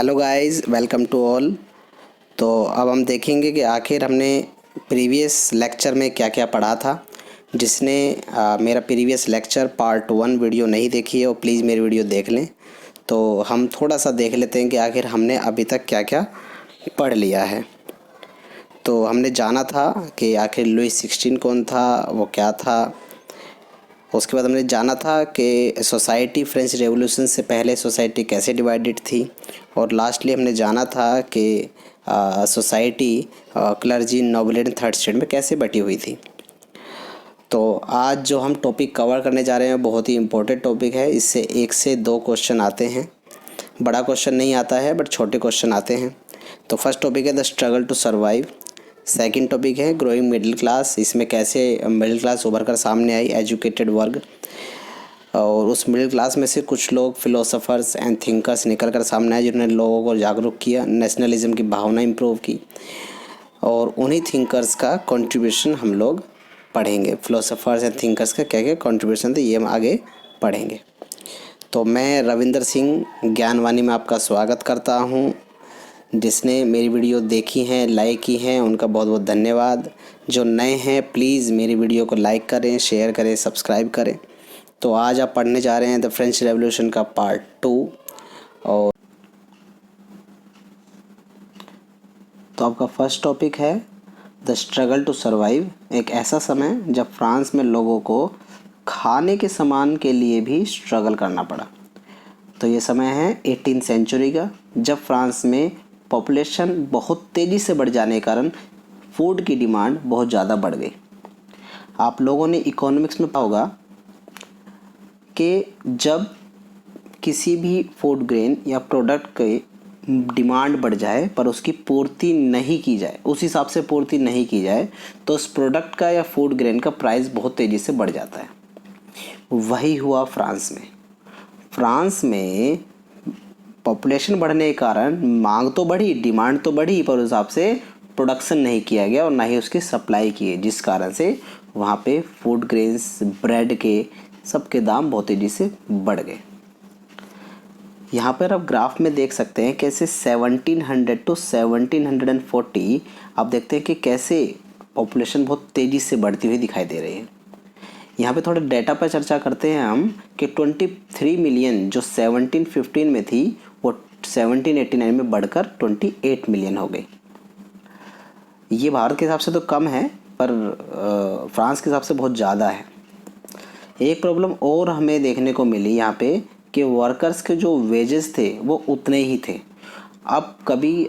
Hello guys, welcome to all. तो अब हम देखेंगे कि आखिर हमने प्रीवियस लेक्चर में क्या क्या पढ़ा था। जिसने मेरा प्रीवियस लेक्चर पार्ट 1 वीडियो नहीं देखी है वो प्लीज़ मेरी वीडियो देख लें। तो हम थोड़ा सा देख लेते हैं कि आखिर हमने अभी तक क्या क्या पढ़ लिया है। तो हमने जाना था कि आखिर लुई 16 कौन था, वो क्या था। उसके बाद हमने जाना था कि सोसाइटी फ्रेंच रेवोल्यूशन से पहले सोसाइटी कैसे डिवाइडेड थी। और लास्टली हमने जाना था कि society clergy noble and third state में कैसे बटी हुई थी। तो आज जो हम टॉपिक कवर करने जा रहे हैं बहुत ही इम्पोर्टेंट टॉपिक है। इससे 1 से 2 क्वेश्चन आते हैं। बड़ा क्वेश्चन नहीं आता है बट छोटे क्वेश्चन आते हैं। तो फर्स्ट टॉपिक है the struggle to survive. Second topic है ग्रोइंग मिडिल क्लास। इसमें कैसे मिडिल क्लास उभर कर सामने आई, एजुकेटेड वर्ग। और उस मिडिल क्लास में से कुछ लोग फिलोसोफर्स एंड थिंकर्स निकल कर सामने आए जिन्होंने लोगों को जागरूक किया, नेशनलिज्म की भावना इम्प्रूव की। और उन्हीं थिंकर्स का कंट्रीब्यूशन हम लोग पढ़ेंगे। फिलोसोफर्स एंड थिंकर्स का क्या क्या कंट्रीब्यूशन थे ये हम आगे पढ़ेंगे। तो मैं रविंदर सिंह ज्ञानवाणी में आपका स्वागत करता हूँ। जिसने मेरी वीडियो देखी हैं, लाइक की हैं, उनका बहुत बहुत धन्यवाद। जो नए हैं प्लीज़ मेरी वीडियो को लाइक करें, शेयर करें, सब्सक्राइब करें। तो आज आप पढ़ने जा रहे हैं द फ्रेंच रेवोल्यूशन का पार्ट 2। और तो आपका फर्स्ट टॉपिक है द स्ट्रगल टू सर्वाइव। एक ऐसा समय जब फ्रांस में लोगों को खाने के सामान के लिए भी स्ट्रगल करना पड़ा। तो ये समय है 18वीं सेंचुरी का, जब फ्रांस में पॉपुलेशन बहुत तेज़ी से बढ़ जाने के कारण फूड की डिमांड बहुत ज़्यादा बढ़ गई। आप लोगों ने इकोनॉमिक्स में पढ़ा होगा कि जब किसी भी फूड ग्रेन या प्रोडक्ट की डिमांड बढ़ जाए पर उसकी पूर्ति नहीं की जाए, उस हिसाब से पूर्ति नहीं की जाए, तो उस प्रोडक्ट का या फूड ग्रेन का प्राइस बहुत तेज़ी से बढ़ जाता है। वही हुआ फ्रांस में। फ्रांस में पॉपुलेशन बढ़ने के कारण मांग तो बढ़ी, डिमांड तो बढ़ी, पर उस हिसाब से प्रोडक्शन नहीं किया गया और ना ही उसकी सप्लाई की है, जिस कारण से वहाँ पे फूड ग्रेन्स, ब्रेड के सबके दाम बहुत तेज़ी से बढ़ गए। यहाँ पर आप ग्राफ में देख सकते हैं कैसे 1700 टू 1740 आप देखते हैं कि कैसे पॉपुलेशन बहुत तेज़ी से बढ़ती हुई दिखाई दे रही है। यहाँ पे थोड़े डेटा पर चर्चा करते हैं हम कि 23 मिलियन जो 1715 में थी वो 1789 में बढ़कर 28 मिलियन हो गई। ये भारत के हिसाब से तो कम है पर फ्रांस के हिसाब से बहुत ज़्यादा है। एक प्रॉब्लम और हमें देखने को मिली यहाँ पे कि वर्कर्स के जो वेजेस थे वो उतने ही थे। अब कभी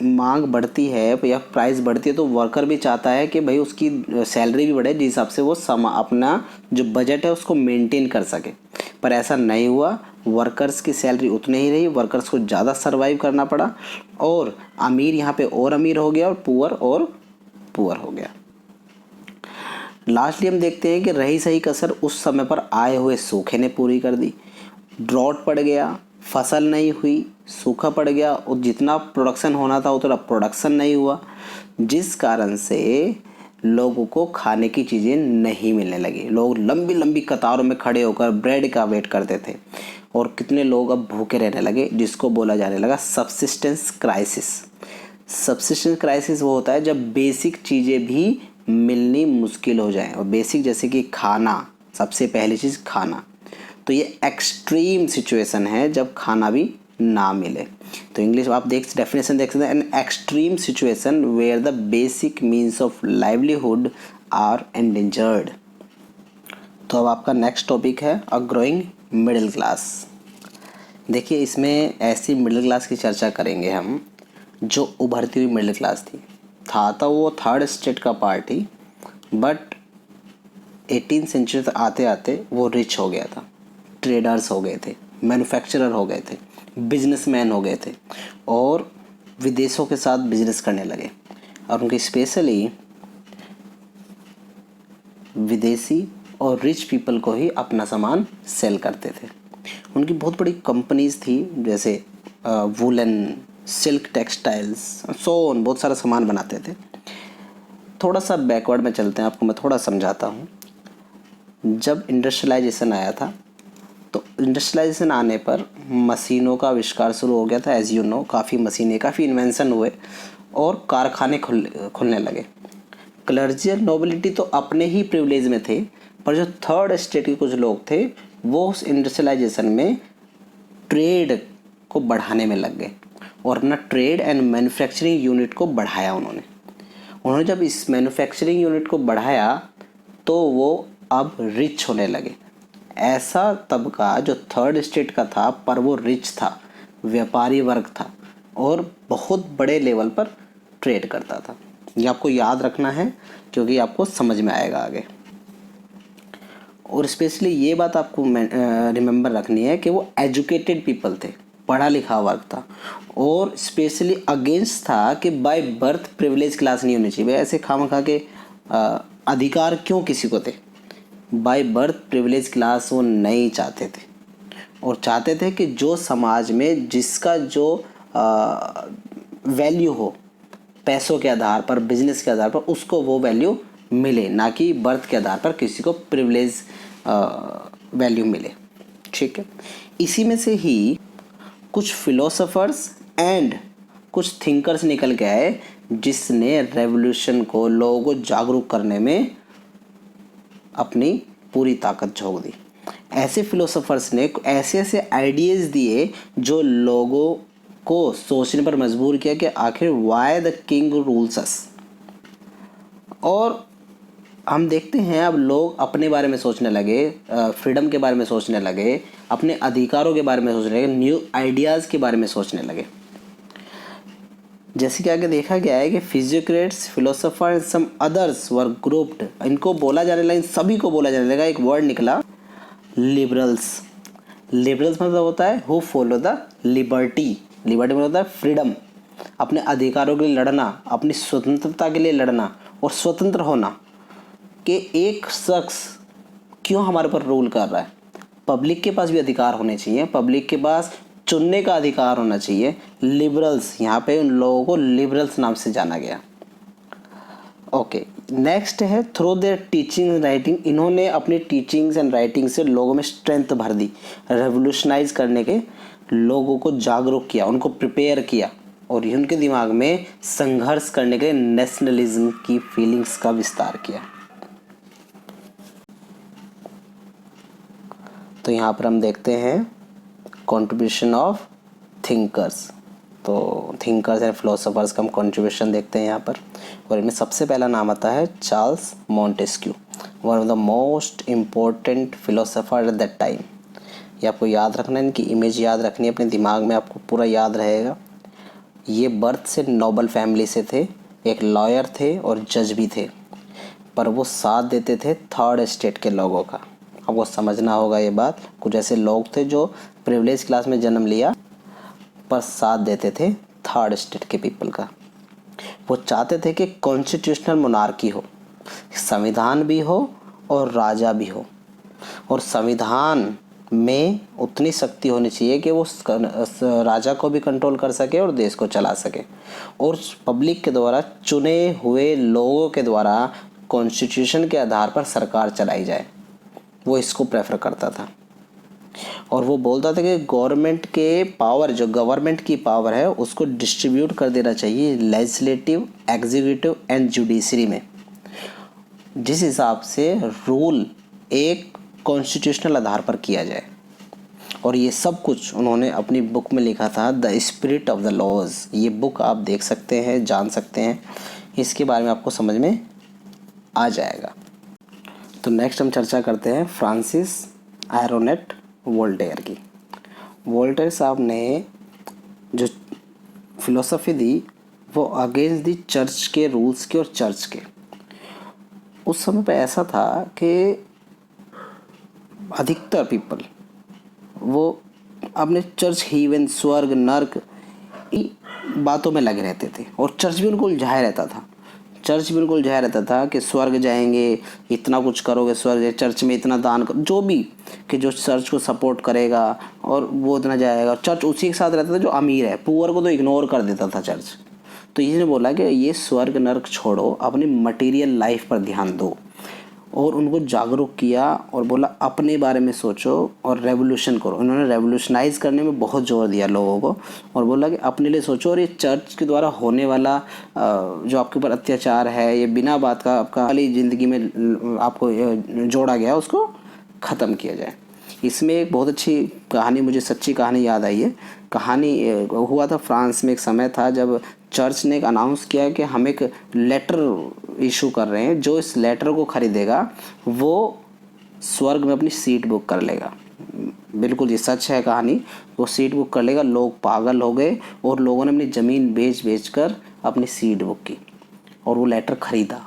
मांग बढ़ती है या प्राइस बढ़ती है तो वर्कर भी चाहता है कि भाई उसकी सैलरी भी बढ़े, जिस हिसाब से वो अपना जो बजट है उसको मेंटेन कर सके। पर ऐसा नहीं हुआ, वर्कर्स की सैलरी उतनी ही रही, वर्कर्स को ज़्यादा सर्वाइव करना पड़ा और अमीर यहाँ पे और अमीर हो गया और पुअर हो गया। लास्टली हम देखते हैं कि रही सही कसर उस समय पर आए हुए सूखे ने पूरी कर दी। ड्रॉट पड़ गया, फसल नहीं हुई, सूखा पड़ गया और जितना प्रोडक्शन होना था उतना प्रोडक्शन नहीं हुआ, जिस कारण से लोगों को खाने की चीज़ें नहीं मिलने लगी। लोग लंबी लंबी कतारों में खड़े होकर ब्रेड का वेट करते थे और कितने लोग अब भूखे रहने लगे, जिसको बोला जाने लगा सब्सिस्टेंस क्राइसिस। सब्सिस्टेंस क्राइसिस वो होता है जब बेसिक चीज़ें भी मिलनी मुश्किल हो जाए, और बेसिक जैसे कि खाना, सबसे पहली चीज़ खाना। तो ये एक्सट्रीम सिचुएशन है जब खाना भी ना मिले। तो इंग्लिश आप डेफिनेशन देख सकते हैं, an extreme situation where the basic means of livelihood are endangered. तो अब आपका नेक्स्ट टॉपिक है अ ग्रोइंग मिडिल क्लास। देखिए इसमें ऐसी मिडिल क्लास की चर्चा करेंगे हम जो उभरती हुई मिडिल क्लास थी। था तो वो थर्ड स्टेट का पार्ट ही, बट 18वीं सेंचुरी तक आते आते वो रिच हो गया था, ट्रेडर्स हो गए थे, मैन्युफैक्चरर हो गए थे, बिजनेसमैन हो गए थे और विदेशों के साथ बिजनेस करने लगे। और उनके स्पेशली विदेशी और रिच पीपल को ही अपना सामान सेल करते थे। उनकी बहुत बड़ी कंपनीज थी, जैसे वुलन, सिल्क टेक्सटाइल्स, सोन, बहुत सारा सामान बनाते थे। थोड़ा सा बैकवर्ड में चलते हैं, आपको मैं थोड़ा समझाता हूँ। जब इंडस्ट्रियलाइजेशन आया था तो इंडस्ट्रियलाइजेशन आने पर मशीनों का आविष्कार शुरू हो गया था। एज यू नो, काफ़ी मशीनें, काफ़ी इन्वेंशन हुए और कारखाने खुलने लगे। क्लर्जियल नोबिलिटी तो अपने ही प्रिविलेज में थे, पर जो थर्ड स्टेट के कुछ लोग थे वो उस इंडस्ट्रियलाइजेशन में ट्रेड को बढ़ाने में लग गए और अपना ट्रेड एंड मैन्युफैक्चरिंग यूनिट को बढ़ाया। उन्होंने जब इस मैन्युफैक्चरिंग यूनिट को बढ़ाया तो वो अब रिच होने लगे। ऐसा तबका जो थर्ड स्टेट का था पर वो रिच था, व्यापारी वर्ग था और बहुत बड़े लेवल पर ट्रेड करता था। ये आपको याद रखना है क्योंकि आपको समझ में आएगा आगे। और स्पेशली ये बात आपको रिमेंबर रखनी है कि वो एजुकेटेड पीपल थे, पढ़ा लिखा वर्ग था और स्पेशली अगेंस्ट था कि बाय बर्थ प्रिविलेज क्लास नहीं होनी चाहिए। ऐसे खामखा के अधिकार क्यों किसी को थे? बाय बर्थ प्रिविलेज क्लास वो नहीं चाहते थे और चाहते थे कि जो समाज में जिसका जो वैल्यू हो पैसों के आधार पर, बिजनेस के आधार पर, उसको वो वैल्यू मिले, ना कि बर्थ के आधार पर किसी को प्रिविलेज वैल्यू मिले। ठीक है, इसी में से ही कुछ फिलोसोफर्स एंड कुछ थिंकर्स निकल के आए जिसने रेवोल्यूशन को, लोगों को जागरूक करने में अपनी पूरी ताकत झोंक दी। ऐसे फिलोसोफर्स ने ऐसे ऐसे आइडियाज़ दिए जो लोगों को सोचने पर मजबूर किया कि आखिर वाई द किंग रूल्स अस। और हम देखते हैं अब लोग अपने बारे में सोचने लगे, फ्रीडम के बारे में सोचने लगे, अपने अधिकारों के बारे में सोचने लगे, न्यू आइडियाज़ के बारे में सोचने लगे। जैसे कि आगे देखा गया है कि physiocrats, philosopher and some others were grouped, इनको बोला जाने लगा, इन सभी को बोला जाने लगा, एक वर्ड निकला लिबरल्स। लिबरल्स मतलब होता है who follow the liberty. Liberty मतलब होता है फ्रीडम, अपने अधिकारों के लिए लड़ना, अपनी स्वतंत्रता के लिए लड़ना और स्वतंत्र होना कि एक शख्स क्यों हमारे पर रूल कर रहा है। पब्लिक के पास भी अधिकार होने चाहिए, पब्लिक के पास चुनने का अधिकार होना चाहिए। लिबरल्स, यहाँ पे उन लोगों को लिबरल्स नाम से जाना गया। ओके, नेक्स्ट है through their teaching and writing. इन्होंने अपनी टीचिंग्स एंड राइटिंग से लोगों में स्ट्रेंथ भर दी, रेवोल्यूशनाइज करने के, लोगों को जागरूक किया, उनको प्रिपेयर किया और उनके दिमाग में संघर्ष करने के नेशनलिज्म की फीलिंग्स का विस्तार किया। तो यहाँ पर हम देखते हैं कंट्रीब्यूशन ऑफ थिंकर्स। तो थिंकर्स एंड फिलोसोफर्स का हम कंट्रीब्यूशन देखते हैं यहाँ पर, और इनमें सबसे पहला नाम आता है Charles Montesquieu, one of the most important philosopher at that time. ये आपको याद रखना है, इनकी इमेज याद रखनी है अपने दिमाग में, आपको पूरा याद रहेगा। ये बर्थ से नोबल फैमिली से थे, एक लॉयर थे और जज भी थे, पर वो साथ देते थे थर्ड स्टेट के लोगों का। आपको समझना होगा ये बात। कुछ ऐसे लोग थे जो प्रिविलेज क्लास में जन्म लिया पर साथ देते थे थर्ड स्टेट के पीपल का। वो चाहते थे कि कॉन्स्टिट्यूशनल मोनार्की हो, संविधान भी हो और राजा भी हो, और संविधान में उतनी शक्ति होनी चाहिए कि वो राजा को भी कंट्रोल कर सके और देश को चला सके, और पब्लिक के द्वारा चुने हुए लोगों के द्वारा कॉन्स्टिट्यूशन के आधार पर सरकार चलाई जाए। वो इसको प्रेफर करता था और वो बोलता था कि गवर्नमेंट के पावर, जो गवर्नमेंट की पावर है, उसको डिस्ट्रीब्यूट कर देना चाहिए लेजिस्लेटिव, एग्जीक्यूटिव एंड जुडिशरी में, जिस हिसाब से रूल एक कॉन्स्टिट्यूशनल आधार पर किया जाए। और ये सब कुछ उन्होंने अपनी बुक में लिखा था, the spirit of the laws. ये बुक आप देख सकते हैं, जान सकते हैं, इसके बारे में आपको समझ में आ जाएगा। तो नेक्स्ट हम चर्चा करते हैं फ्रांसिस एरोनेट वोल्टेयर की। वोल्टेयर साहब ने जो फिलोसफी दी वो अगेंस्ट दी चर्च के रूल्स के और चर्च के। उस समय पे ऐसा था कि अधिकतर पीपल वो अपने चर्च, हेवन, स्वर्ग, नर्क बातों में लगे रहते थे और चर्च भी उनको उलझाया रहता था। चर्च बिल्कुल उलझाया रहता था कि स्वर्ग जाएंगे, इतना कुछ करोगे स्वर्ग, चर्च में इतना दान करो, जो भी कि जो चर्च को सपोर्ट करेगा और वो इतना जाएगा। चर्च उसी के साथ रहता था जो अमीर है, पुअर को तो इग्नोर कर देता था चर्च। तो इसने बोला कि ये स्वर्ग नर्क छोड़ो, अपनी मटेरियल लाइफ पर ध्यान दो। और उनको जागरूक किया और बोला अपने बारे में सोचो और रेवोल्यूशन करो। उन्होंने रेवोल्यूशनाइज करने में बहुत जोर दिया लोगों को और बोला कि अपने लिए सोचो और ये चर्च के द्वारा होने वाला जो आपके ऊपर अत्याचार है, ये बिना बात का आपका वाली ज़िंदगी में आपको जोड़ा गया, उसको ख़त्म किया जाए। इसमें एक बहुत अच्छी कहानी, मुझे सच्ची कहानी याद आई है। कहानी हुआ था फ्रांस में, एक समय था जब चर्च ने एक अनाउंस किया कि हम एक लेटर इशू कर रहे हैं, जो इस लेटर को खरीदेगा वो स्वर्ग में अपनी सीट बुक कर लेगा। बिल्कुल ये सच है कहानी, वो सीट बुक कर लेगा। लोग पागल हो गए और लोगों ने अपनी ज़मीन बेच बेच कर अपनी सीट बुक की और वो लेटर खरीदा।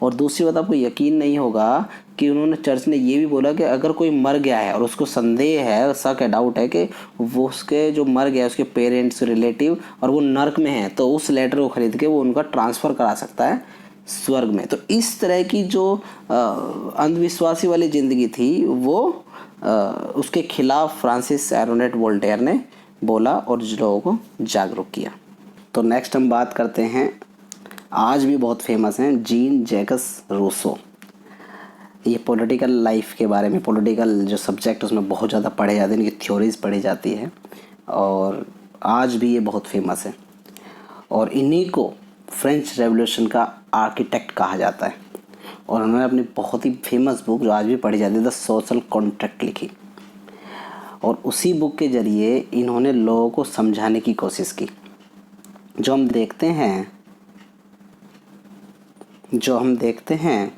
और दूसरी बात, आपको यकीन नहीं होगा कि उन्होंने, चर्च ने ये भी बोला कि अगर कोई मर गया है और उसको संदेह है, शक है, डाउट है कि वो उसके जो मर गया है उसके पेरेंट्स, रिलेटिव और वो नर्क में है, तो उस लेटर को खरीद के वो उनका ट्रांसफ़र करा सकता है स्वर्ग में। तो इस तरह की जो अंधविश्वासी वाली ज़िंदगी थी वो उसके खिलाफ फ्रांसिस एरोनेट वोल्टेयर ने बोला और लोगों को जागरूक किया। तो नेक्स्ट हम बात करते हैं, आज भी बहुत फेमस हैं, जीन जैकस रूसो। ये पॉलिटिकल लाइफ के बारे में, पॉलिटिकल जो सब्जेक्ट उसमें बहुत ज़्यादा पढ़े जाते हैं, इनकी थ्योरीज पढ़ी जाती है और आज भी ये बहुत फेमस है। और इन्हीं को फ्रेंच रेवोल्यूशन का आर्किटेक्ट कहा जाता है। और उन्होंने अपनी बहुत ही फेमस बुक जो आज भी पढ़ी जाती है, द सोशल कॉन्ट्रैक्ट, लिखी। और उसी बुक के ज़रिए इन्होंने लोगों को समझाने की कोशिश की। जो हम देखते हैं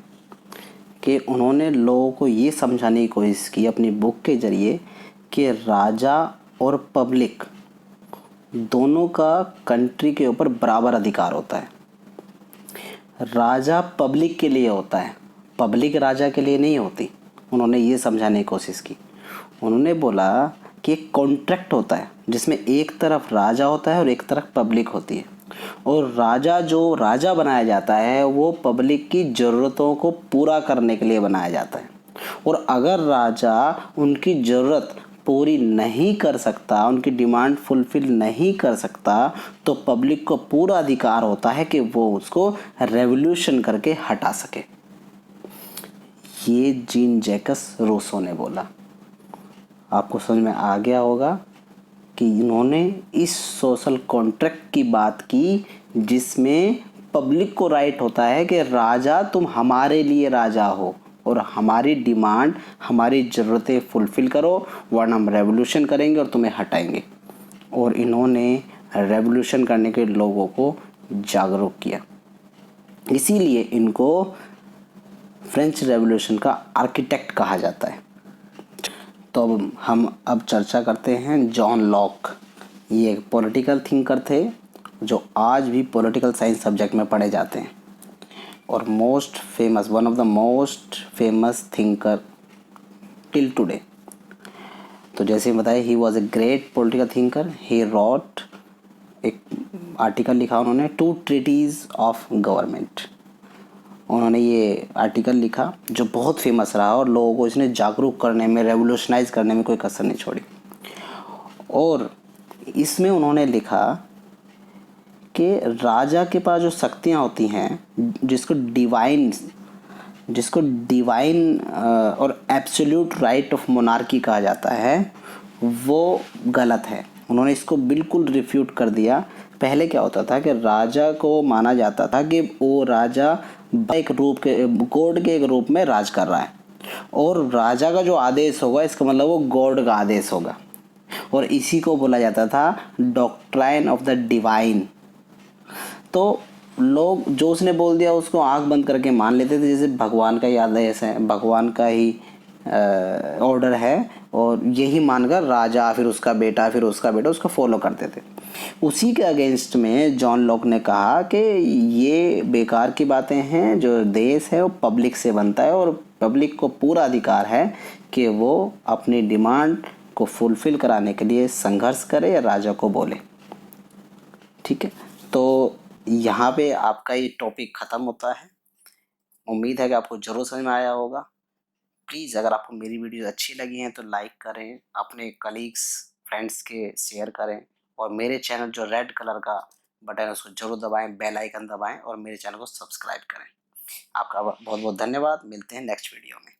कि उन्होंने लोगों को ये समझाने की कोशिश की अपनी बुक के ज़रिए कि राजा और पब्लिक दोनों का कंट्री के ऊपर बराबर अधिकार होता है। राजा पब्लिक के लिए होता है, पब्लिक राजा के लिए नहीं होती। उन्होंने ये समझाने की कोशिश की। उन्होंने बोला कि एक कॉन्ट्रैक्ट होता है जिसमें एक तरफ राजा होता है और एक तरफ पब्लिक होती है। और राजा, जो राजा बनाया जाता है, वो पब्लिक की ज़रूरतों को पूरा करने के लिए बनाया जाता है। और अगर राजा उनकी ज़रूरत पूरी नहीं कर सकता, उनकी डिमांड फुलफिल नहीं कर सकता, तो पब्लिक को पूरा अधिकार होता है कि वो उसको रेवोल्यूशन करके हटा सके। ये जीन जैकस रूसो ने बोला। आपको समझ में आ गया होगा कि इन्होंने इस सोशल कॉन्ट्रैक्ट की बात की जिसमें पब्लिक को राइट होता है कि राजा, तुम हमारे लिए राजा हो और हमारी डिमांड, हमारी ज़रूरतें फुलफ़िल करो, वरना हम रेवोल्यूशन करेंगे और तुम्हें हटाएंगे। और इन्होंने रेवोल्यूशन करने के लोगों को जागरूक किया। इसीलिए इनको फ्रेंच रेवोल्यूशन का आर्किटेक्ट कहा जाता है। तो हम अब चर्चा करते हैं जॉन लॉक। ये एक पॉलिटिकल थिंकर थे जो आज भी पॉलिटिकल साइंस सब्जेक्ट में पढ़े जाते हैं और most famous, one of the most famous thinker till today. तो जैसे बताया, he was a great political thinker. He wrote, एक आर्टिकल लिखा उन्होंने, 2 ट्रीटीज ऑफ गवर्नमेंट। उन्होंने ये आर्टिकल लिखा जो बहुत फेमस रहा और लोगों को इसने जागरूक करने में, रेवोल्यूशनाइज करने में कोई कसर नहीं छोड़ी। और इसमें उन्होंने लिखा कि राजा के पास जो शक्तियाँ होती हैं, जिसको डिवाइन और एब्सोल्यूट राइट ऑफ मोनार्की कहा जाता है, वो गलत है। उन्होंने इसको बिल्कुल रिफ्यूट कर दिया। पहले क्या होता था कि राजा को माना जाता था कि वो राजा एक रूप के, गॉड के एक रूप में राज कर रहा है और राजा का जो आदेश होगा इसका मतलब वो गॉड का आदेश होगा। और इसी को बोला जाता था डॉक्ट्राइन ऑफ द डिवाइन। तो लोग जो उसने बोल दिया उसको आंख बंद करके मान लेते थे, जैसे भगवान का ही आदेश है, भगवान का ही ऑर्डर है, और यही मानकर राजा, फिर उसका बेटा, फिर उसका बेटा उसको फॉलो करते थे। उसी के अगेंस्ट में जॉन लॉक ने कहा कि ये बेकार की बातें हैं, जो देश है वो पब्लिक से बनता है और पब्लिक को पूरा अधिकार है कि वो अपनी डिमांड को फुलफिल कराने के लिए संघर्ष करे या राजा को बोले। ठीक है, तो यहाँ पे आपका ये टॉपिक ख़त्म होता है। उम्मीद है कि आपको ज़रूर समझ में आया होगा। प्लीज़ अगर आपको मेरी वीडियो अच्छी लगी हैं तो लाइक करें, अपने कलीग्स, फ्रेंड्स के शेयर करें और मेरे चैनल जो रेड कलर का बटन है उसको ज़रूर दबाएं, बेल आइकन दबाएं और मेरे चैनल को सब्सक्राइब करें। आपका बहुत बहुत धन्यवाद। मिलते हैं नेक्स्ट वीडियो में।